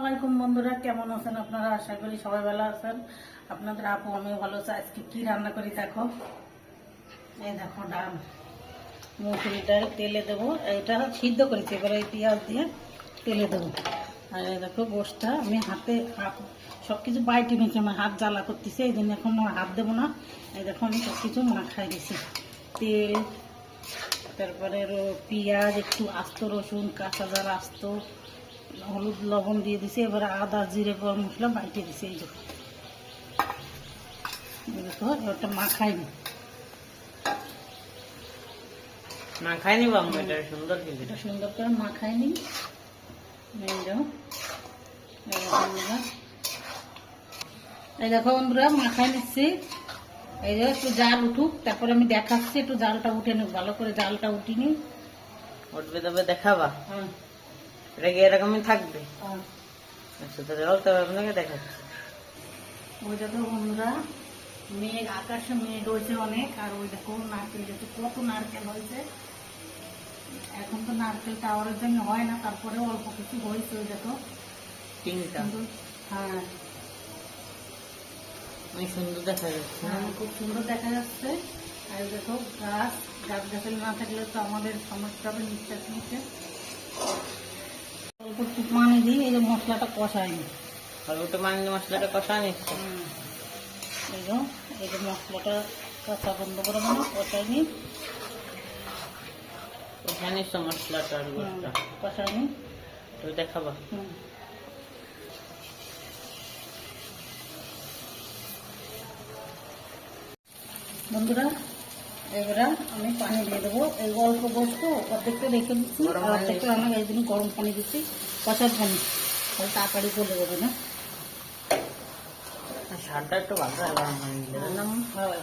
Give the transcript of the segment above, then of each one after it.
আলাইকুম বন্ধুরা, কেমন আছেন আপনারা? আশা করি সবাই ভালো আছেন। আপনাদের আপু আমিও ভালো আছি। আজকে কি রান্না করি দেখো। এই দেখো ডাল, মুসুরি ডাল তেলে দেবো। এটা সিদ্ধ করেছি, এবারে এই পেঁয়াজ দিয়ে তেলে দেবো। আর এই দেখো গোশটা আমি হাত সব কিছু বাইটে নিয়েছি, আমার হাত জ্বালা করতেছে, এই জন্য এখন হাত দেবো না। এই দেখো আমি সব কিছু মাখাই দিছি, তেল, তারপরে পেঁয়াজ, একটু আস্ত রসুন, কাঁচা ঝাল আস্ত, হলুদ লবণ দিয়ে দিছি। এবারে আদা জিরে গরম মশলা বাইটে দিছি। এই দেখো এবারটা মাখাইনি বাবা, এটা সুন্দর, এটা সুন্দর করে মাখাইনি। এই দেখো বন্ধুরা মাখাই নিচ্ছি। এই যে একটু জাল উঠুক, তারপরে আমি দেখাচ্ছি। একটু জালটা উঠে নেব, ভালো করে জালটা উঠিনি। উঠবে তবে দেখাবা? হ্যাঁ, এটা কি এরকমই থাকবে? হ্যাঁ। আচ্ছা, তাহলে তবে আপনাকে দেখাচ্ছি। ওই দেখো বন্ধুরা, মেঘ, আকাশে মেঘ হয়েছে অনেক। আর ওই দেখো নারকেল গাছে কত নারকেল হয়েছে। এখন তো নারকেল টাওয়ারের জন্য হয় না, তারপরে অল্প কিছু হয়েছে। ওই দেখো তিনটা। হ্যাঁ, অনেক সুন্দর দেখা যাচ্ছে। খুব সুন্দর দেখা যাচ্ছে। আর দেখো গাছের না থাকলে তো আমাদের সমস্যা হবে নিঃশ্বাস নিতে। অল্প একটু পানি দিই, এই যে মশলাটা কষায়নি। অল্প পানি মশলাটা কষা নিচ্ছে। এই যে মশলাটা কষা বন্ধ করে মানে কষায়নি, কষা নিচ্ছ মশলাটা আর গোশটা। কষায়নি। তুমি দেখাবা? বন্ধুরা এবারে আমি পানি দিয়ে দেবো। এই অল্প গোস্ত অর্ধেকটা রেখে দিচ্ছি, আর অর্ধেকটা রান্না এই জন্য গরম পানি দিচ্ছি, কষার পানি, তাহলে তাড়াতাড়ি গলে যাবে না। স্বাদটা একটু ভালো হয় গরম পানি দিলে। হয়,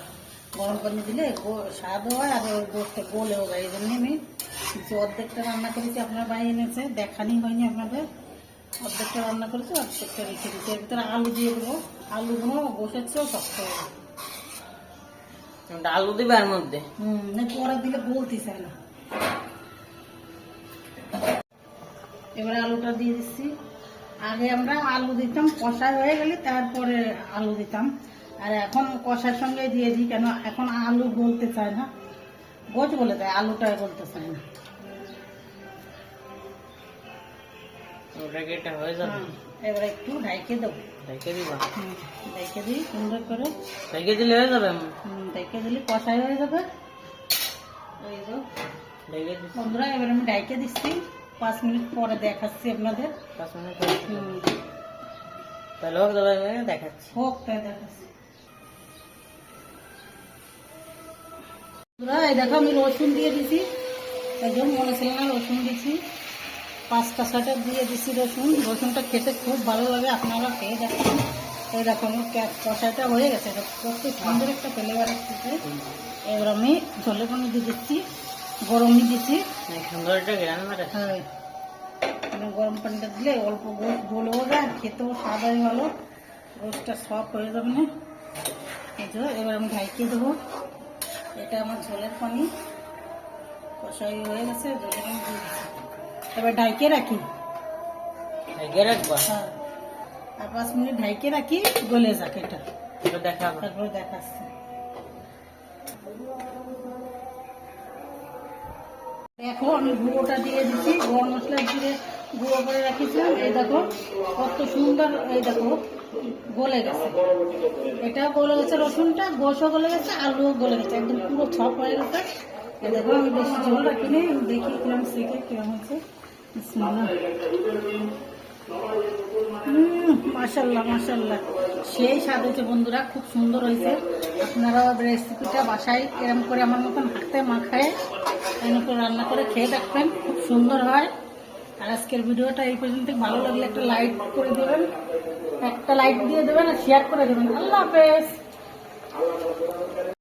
গরম পানি দিলে স্বাদও হয় আর ওই গোস্ত গলেও যায়। এই জন্য আমি কিছু অর্ধেকটা রান্না করেছি, আপনার ভাই এনেছে, দেখানি হয়নি আপনাদের। অর্ধেকটা রান্না করেছি, অর্ধেকটা রেখে দিচ্ছি। এর ভিতরে আলু দিয়ে দেবো। আলুগুলো বসেছেও শক্ত হবে। আলু দিবে এর মধ্যে? পরে দিলে বলতে চাই না। এবারে আলুটা দিয়ে দিচ্ছি। আগে আমরা আলু দিতাম কষা হয়ে গেলে, তারপরে আলু দিতাম। আর এখন কষার সঙ্গে দিয়ে দিই, কেন এখন আলু বলতে চায় না, গোছ বলে দেয়, আলুটা বলতে চায় না। ওটাকে এটা হয়ে যাবে। এবারে একটু ঢাইকে দেবো। ঢেকে দিবা? ঢাইকে দিই সুন্দর করে। ঢেকে দিলে হয়ে যাবে? ঢাইকে দিলে কষাই হয়ে যাবে। এই যে বন্ধুরা, এবার আমি ঢাইকে দিচ্ছি। 5 মিনিট পরে দেখাচ্ছি আপনাদের। 5 মিনিট পরে তাহলে হোক, তবে দেখাচ্ছি। হোক, তাই দেখাচ্ছি। বন্ধুরা এই দেখো আমি রসুন দিয়ে দিছি, একদম মনে ছিল না, রসুন দিছি 5টা 6টা দিয়ে দিছি রসুন। রসুনটা খেতে খুব ভালো লাগে, আপনারা খেয়ে দেখেন। এই দেখো আমার কষাটা হয়ে গেছে, কত সুন্দর একটা ফ্লেভার আসতেছে। এবার আমি জলের পানি দিয়ে দিচ্ছি, গরমই দিচ্ছি। হ্যাঁ, গরম পানিটা দিলে অল্প গোশ গলেও যায়, খেতেও স্বাদ হয় ভালো, গোশটা সফট হয়ে যাবে না। এই যে এবার আমি ঢাইকে দেবো। এটা আমার ঝোলের পানি কষাই হয়ে গেছে, জলের পানি দিয়ে দিচ্ছি। এবার ঢাইকে রাখি। হ্যাঁ, আর 5 মিনিট ঢাইকে রাখি, গলে যাক এটা, তারপরে দেখাচ্ছি। দেখো আমি গুঁড়োটা দিয়ে দিচ্ছি, গরম মশলা দিয়ে গুঁড়ো করে রাখিছিলাম। এই দেখো কত সুন্দর, এই দেখো গলে গেছে, এটাও গলে গেছে, রসুনটা, গোশও গলে গেছে, আলুও গলে গেছে, একদম পুরো ছপ হয়ে গেছে। এই দেখো আমি বেশি ঝোল রাখিনি, দেখি কিরম শিখে কিরম হচ্ছে। মাশাল্লাহ মাশাল্লাহ, সেই স্বাদ হয়েছে বন্ধুরা, খুব সুন্দর হয়েছে। আপনারাও রেসিপিটা বাসায় এরকম করে আমার মতন হাতে মাখায় এরকম করে রান্না করে খেয়ে দেখবেন, খুব সুন্দর হয়। আর আজকের ভিডিওটা এই পর্যন্ত, ভালো লাগলে একটা লাইক করে দেবেন, একটা লাইক দিয়ে দেবেন আর শেয়ার করে দেবেন। আল্লাহ হাফেজ।